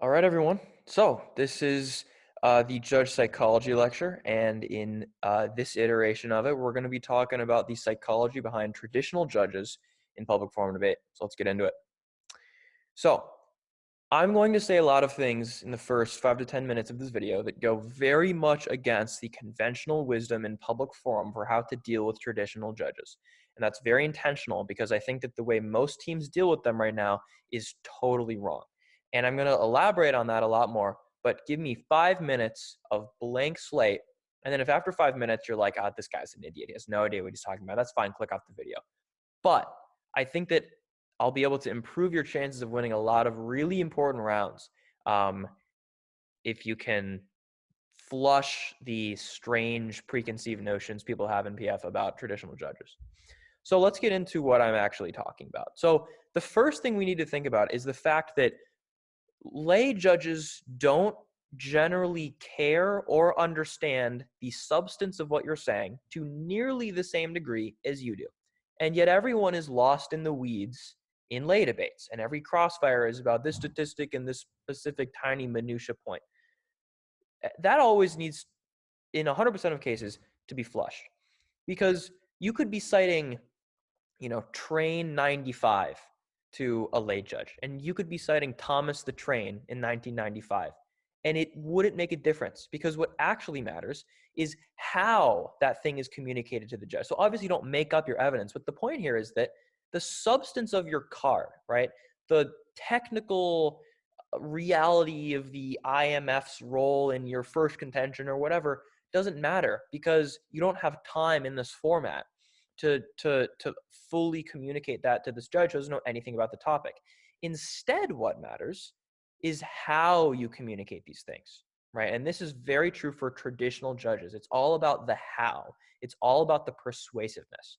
All right, everyone. So this is the judge psychology lecture, and in this iteration of it, we're going to be talking about the psychology behind traditional judges in public forum debate. So let's get into it. So I'm going to say a lot of things in the first 5 to 10 minutes of this video that go very much against the conventional wisdom in public forum for how to deal with traditional judges. And that's very intentional because I think that the way most teams deal with them right now is totally wrong. And I'm going to elaborate on that a lot more, but give me 5 minutes of blank slate. And then if after 5 minutes you're like, this guy's an idiot, he has no idea what he's talking about, that's fine, click off the video. But I think that I'll be able to improve your chances of winning a lot of really important rounds if you can flush the strange preconceived notions people have in PF about traditional judges. So let's get into what I'm actually talking about. So the first thing we need to think about is the fact that lay judges don't generally care or understand the substance of what you're saying to nearly the same degree as you do. And yet everyone is lost in the weeds in lay debates, and every crossfire is about this statistic and this specific tiny minutia point. That always needs, in 100% of cases, to be flushed, because you could be citing Train 95 to a lay judge, and you could be citing Thomas the Train in 1995, and it wouldn't make a difference, because what actually matters is how that thing is communicated to the judge. So obviously you don't make up your evidence, but the point here is that the substance of your card, right, the technical reality of the IMF's role in your first contention or whatever doesn't matter, because you don't have time in this format to fully communicate that to this judge who doesn't know anything about the topic. Instead, what matters is how you communicate these things, right? And this is very true for traditional judges. It's all about the how. It's all about the persuasiveness.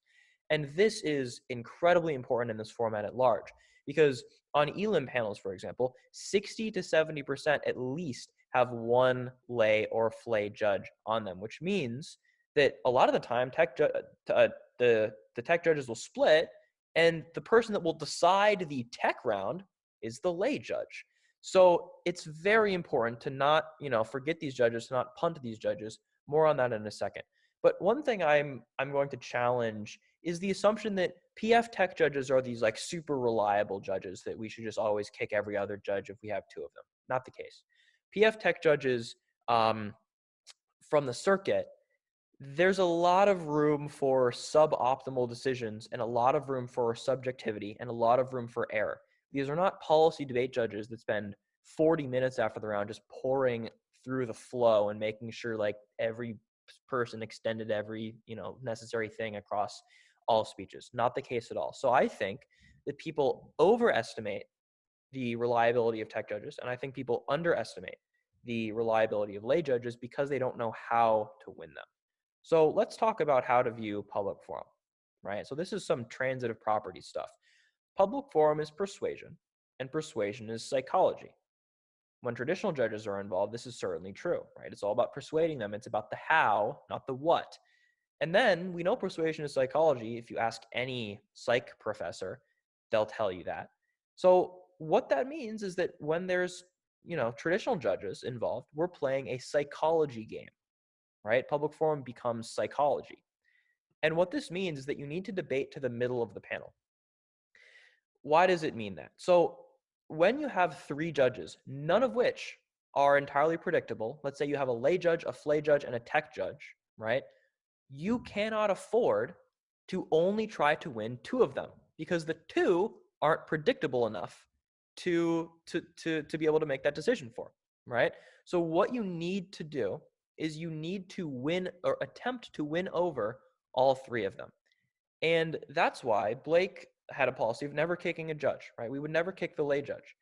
And this is incredibly important in this format at large, because on elim panels, for example, 60 to 70% at least have one lay or flay judge on them, which means that a lot of the time the tech judges will split, and the person that will decide the tech round is the lay judge. So it's very important to not, forget these judges, to not punt these judges. More on that in a second. But one thing I'm going to challenge is the assumption that PF tech judges are these like super reliable judges that we should just always kick every other judge if we have two of them. Not the case. PF tech judges from the circuit, there's a lot of room for suboptimal decisions and a lot of room for subjectivity and a lot of room for error. These are not policy debate judges that spend 40 minutes after the round just pouring through the flow and making sure like every person extended every necessary thing across all speeches. Not the case at all. So I think that people overestimate the reliability of tech judges, and I think people underestimate the reliability of lay judges because they don't know how to win them. So let's talk about how to view public forum, right? So this is some transitive property stuff. Public forum is persuasion, and persuasion is psychology. When traditional judges are involved, this is certainly true, right? It's all about persuading them. It's about the how, not the what. And then we know persuasion is psychology. If you ask any psych professor, they'll tell you that. So what that means is that when there's, traditional judges involved, we're playing a psychology game, right? Public forum becomes psychology. And what this means is that you need to debate to the middle of the panel. Why does it mean that? So when you have three judges, none of which are entirely predictable, let's say you have a lay judge, a flay judge, and a tech judge, right? You cannot afford to only try to win two of them, because the two aren't predictable enough to be able to make that decision for, right? So what you need to do is you need to win or attempt to win over all three of them. And that's why Blake had a policy of never kicking a judge, right? We would never kick the lay judge.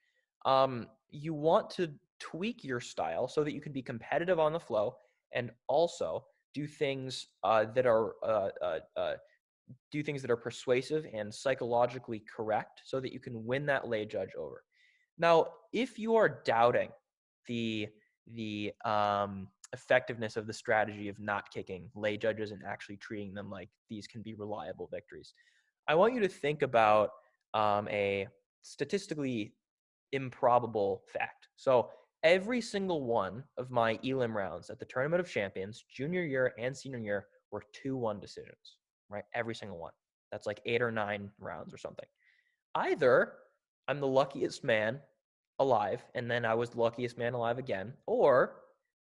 You want to tweak your style so that you can be competitive on the flow and also do things that are persuasive and psychologically correct so that you can win that lay judge over. Now, if you are doubting the effectiveness of the strategy of not kicking lay judges and actually treating them like these can be reliable victories, I want you to think about a statistically improbable fact. So every single one of my elim rounds at the Tournament of Champions, junior year and senior year, were 2-1 decisions, right? Every single one. That's like 8 or 9 rounds or something. Either I'm the luckiest man alive, and then I was the luckiest man alive again, or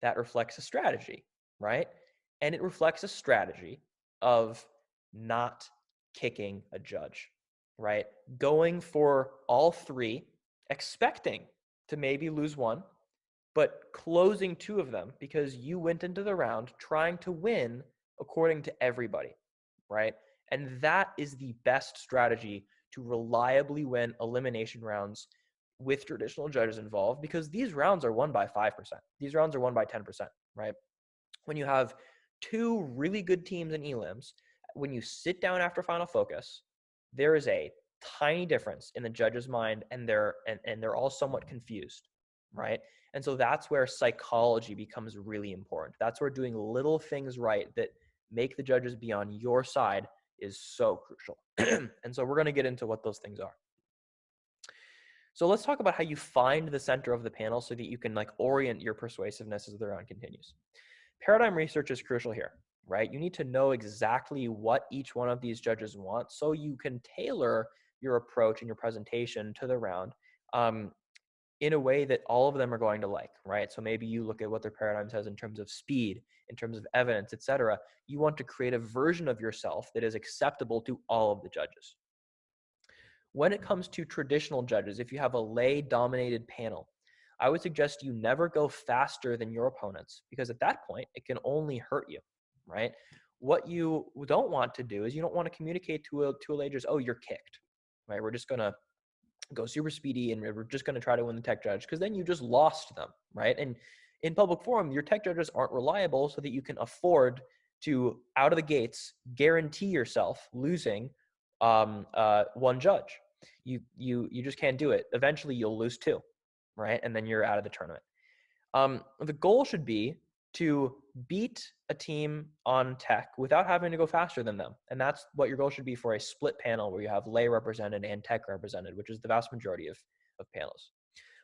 that reflects a strategy, right? And it reflects a strategy of not kicking a judge, right? Going for all three, expecting to maybe lose one, but closing two of them because you went into the round trying to win according to everybody, right? And that is the best strategy to reliably win elimination rounds with traditional judges involved, because these rounds are won by 5%. These rounds are won by 10%, right? When you have two really good teams in elims, when you sit down after final focus, there is a tiny difference in the judge's mind, and they're all somewhat confused, right? And so that's where psychology becomes really important. That's where doing little things right that make the judges be on your side is so crucial. And so we're going to get into what those things are. So let's talk about how you find the center of the panel so that you can orient your persuasiveness as the round continues. Paradigm research is crucial here, right? You need to know exactly what each one of these judges want so you can tailor your approach and your presentation to the round in a way that all of them are going to like, right? So maybe you look at what their paradigm says in terms of speed, in terms of evidence, etc. You want to create a version of yourself that is acceptable to all of the judges. When it comes to traditional judges, if you have a lay-dominated panel, I would suggest you never go faster than your opponents, because at that point, it can only hurt you, right? What you don't want to do is you don't want to communicate to a judge, oh, you're kicked, right? We're just going to go super speedy and we're just going to try to win the tech judge, because then you just lost them, right? And in public forum, your tech judges aren't reliable so that you can afford to, out of the gates, guarantee yourself losing one judge. You just can't do it. Eventually, you'll lose two, right? And then you're out of the tournament. The goal should be to beat a team on tech without having to go faster than them. And that's what your goal should be for a split panel where you have lay represented and tech represented, which is the vast majority of panels.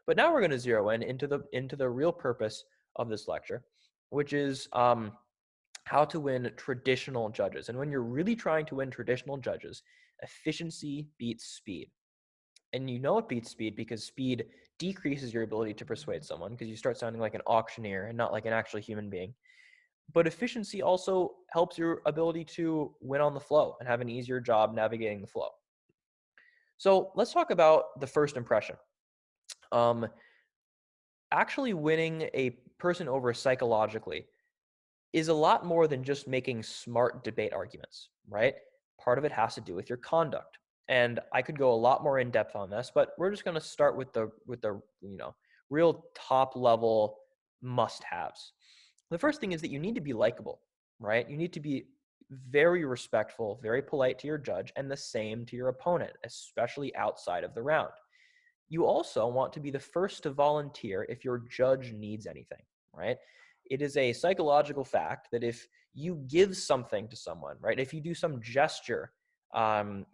But now we're going to zero in into the real purpose of this lecture, which is how to win traditional judges. And when you're really trying to win traditional judges, efficiency beats speed. And you know it beats speed because speed decreases your ability to persuade someone, because you start sounding like an auctioneer and not like an actual human being. But efficiency also helps your ability to win on the flow and have an easier job navigating the flow. So let's talk about the first impression. Actually winning a person over psychologically is a lot more than just making smart debate arguments, right? Part of it has to do with your conduct. And I could go a lot more in depth on this, but we're just going to start with the real top level must-haves. The first thing is that you need to be likable, right? You need to be very respectful, very polite to your judge, and the same to your opponent, especially outside of the round. You also want to be the first to volunteer if your judge needs anything, right? It is a psychological fact that if you give something to someone, right, if you do some gesture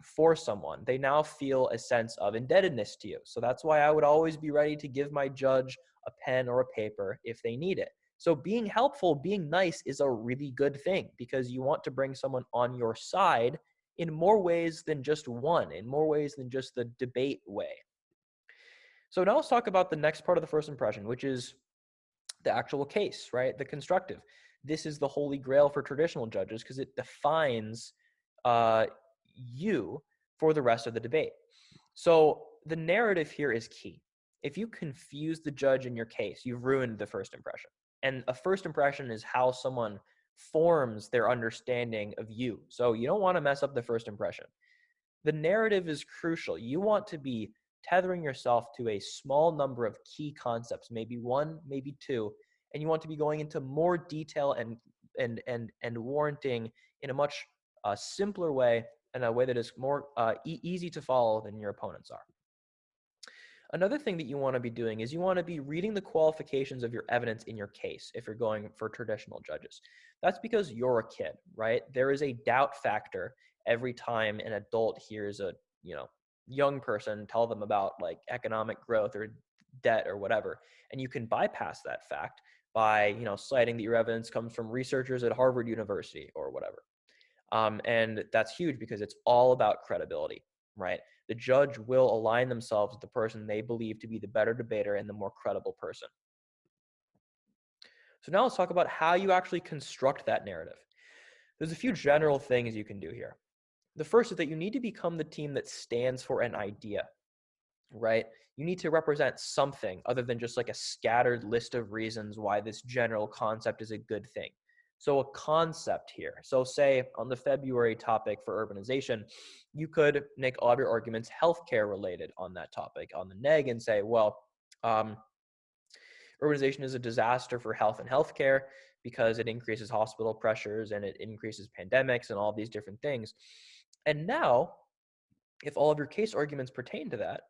for someone, they now feel a sense of indebtedness to you. So that's why I would always be ready to give my judge a pen or a paper if they need it. So being helpful, being nice is a really good thing, because you want to bring someone on your side in more ways than just one, in more ways than just the debate way. So now let's talk about the next part of the first impression, which is the actual case, right? The constructive. This is the holy grail for traditional judges because it defines you for the rest of the debate. So the narrative here is key. If you confuse the judge in your case, you've ruined the first impression. And a first impression is how someone forms their understanding of you. So you don't want to mess up the first impression. The narrative is crucial. You want to be tethering yourself to a small number of key concepts, maybe one, maybe two, and you want to be going into more detail and warranting in a much simpler way, and a way that is more easy to follow than your opponents are. Another thing that you want to be doing is you want to be reading the qualifications of your evidence in your case if you're going for traditional judges. That's because you're a kid, right? There is a doubt factor every time an adult hears a young person, tell them about like economic growth or debt or whatever, and you can bypass that fact by, citing that your evidence comes from researchers at Harvard University or whatever. And that's huge because it's all about credibility, right? The judge will align themselves with the person they believe to be the better debater and the more credible person. So now let's talk about how you actually construct that narrative. There's a few general things you can do here. The first is that you need to become the team that stands for an idea, right? You need to represent something other than just like a scattered list of reasons why this general concept is a good thing. So a concept here. So say on the February topic for urbanization, you could make all of your arguments healthcare related on that topic on the neg and say, well, um, urbanization is a disaster for health and healthcare because it increases hospital pressures and it increases pandemics and all these different things. And now, if all of your case arguments pertain to that,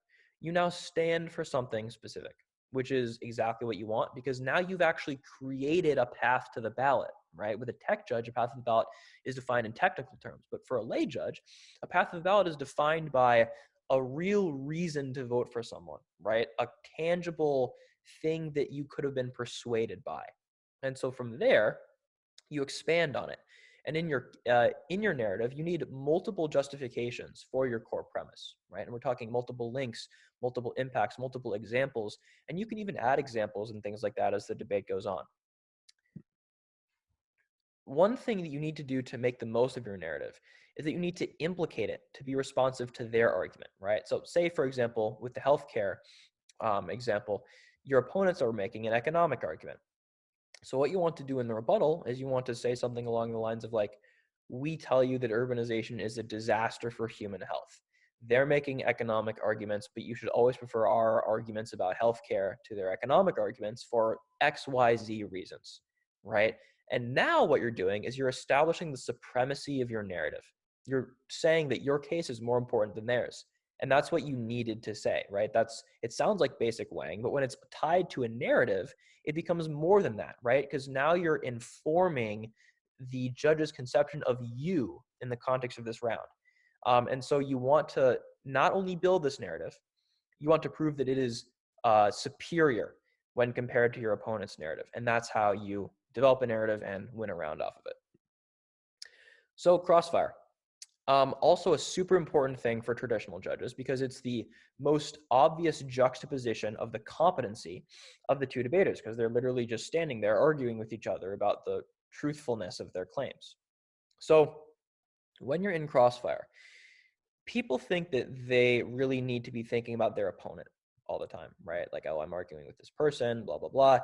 you now stand for something specific, which is exactly what you want, because now you've actually created a path to the ballot, right? With a tech judge, a path to the ballot is defined in technical terms. But for a lay judge, a path to the ballot is defined by a real reason to vote for someone, right? A tangible thing that you could have been persuaded by. And so from there, you expand on it. And in your narrative, you need multiple justifications for your core premise, right? And we're talking multiple links, multiple impacts, multiple examples, and you can even add examples and things like that as the debate goes on. One thing that you need to do to make the most of your narrative is that you need to implicate it to be responsive to their argument, right? So say, for example, with the healthcare example, your opponents are making an economic argument. So what you want to do in the rebuttal is you want to say something along the lines of like, we tell you that urbanization is a disaster for human health. They're making economic arguments, but you should always prefer our arguments about healthcare to their economic arguments for X, Y, Z reasons, right? And now what you're doing is you're establishing the supremacy of your narrative. You're saying that your case is more important than theirs. And that's what you needed to say, right? It sounds like basic weighing, but when it's tied to a narrative, it becomes more than that, right? Because now you're informing the judge's conception of you in the context of this round. And so you want to not only build this narrative, you want to prove that it is superior when compared to your opponent's narrative. And that's how you develop a narrative and win a round off of it. So Crossfire. Also a super important thing for traditional judges because it's the most obvious juxtaposition of the competency of the two debaters because they're literally just standing there arguing with each other about the truthfulness of their claims. So when you're in Crossfire, people think that they really need to be thinking about their opponent all the time, right? Like, oh, I'm arguing with this person, blah, blah, blah.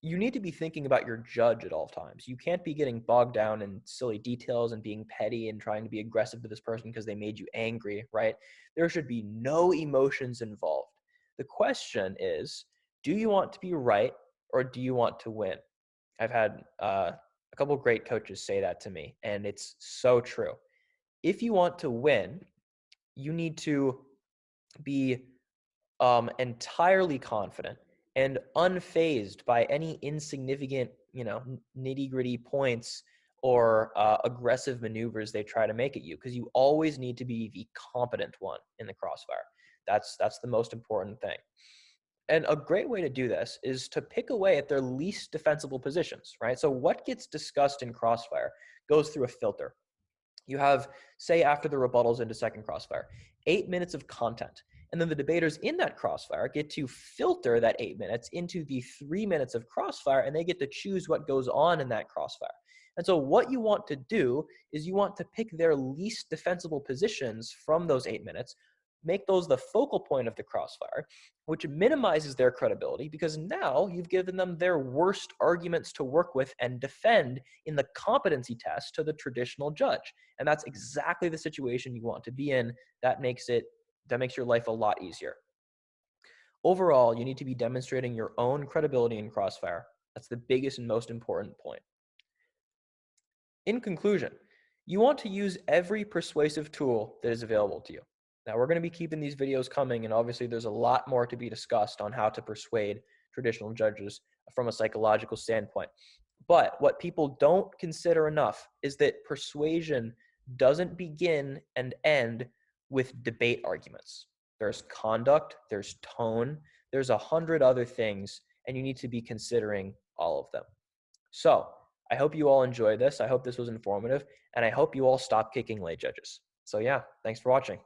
You need to be thinking about your judge at all times. You can't be getting bogged down in silly details and being petty and trying to be aggressive to this person because they made you angry, right? There should be no emotions involved. The question is, do you want to be right or do you want to win? I've had a couple of great coaches say that to me, and it's so true. If you want to win, you need to be entirely confident and unfazed by any insignificant, nitty-gritty points or aggressive maneuvers they try to make at you, because you always need to be the competent one in the Crossfire. That's the most important thing. And a great way to do this is to pick away at their least defensible positions, right? So what gets discussed in Crossfire goes through a filter. You have, say, after the rebuttals into second Crossfire, 8 minutes of content. And then the debaters in that Crossfire get to filter that 8 minutes into the 3 minutes of Crossfire, and they get to choose what goes on in that Crossfire. And so what you want to do is you want to pick their least defensible positions from those 8 minutes, make those the focal point of the Crossfire, which minimizes their credibility because now you've given them their worst arguments to work with and defend in the competency test to the traditional judge. And that's exactly the situation you want to be in. That makes your life a lot easier. Overall, you need to be demonstrating your own credibility in Crossfire. That's the biggest and most important point. In conclusion, you want to use every persuasive tool that is available to you. Now, we're going to be keeping these videos coming, and obviously there's a lot more to be discussed on how to persuade traditional judges from a psychological standpoint. But what people don't consider enough is that persuasion doesn't begin and end with debate arguments. There's conduct, there's tone, there's 100 other things, and you need to be considering all of them. So I hope you all enjoyed this. I hope this was informative, and I hope you all stop kicking lay judges. So yeah, thanks for watching.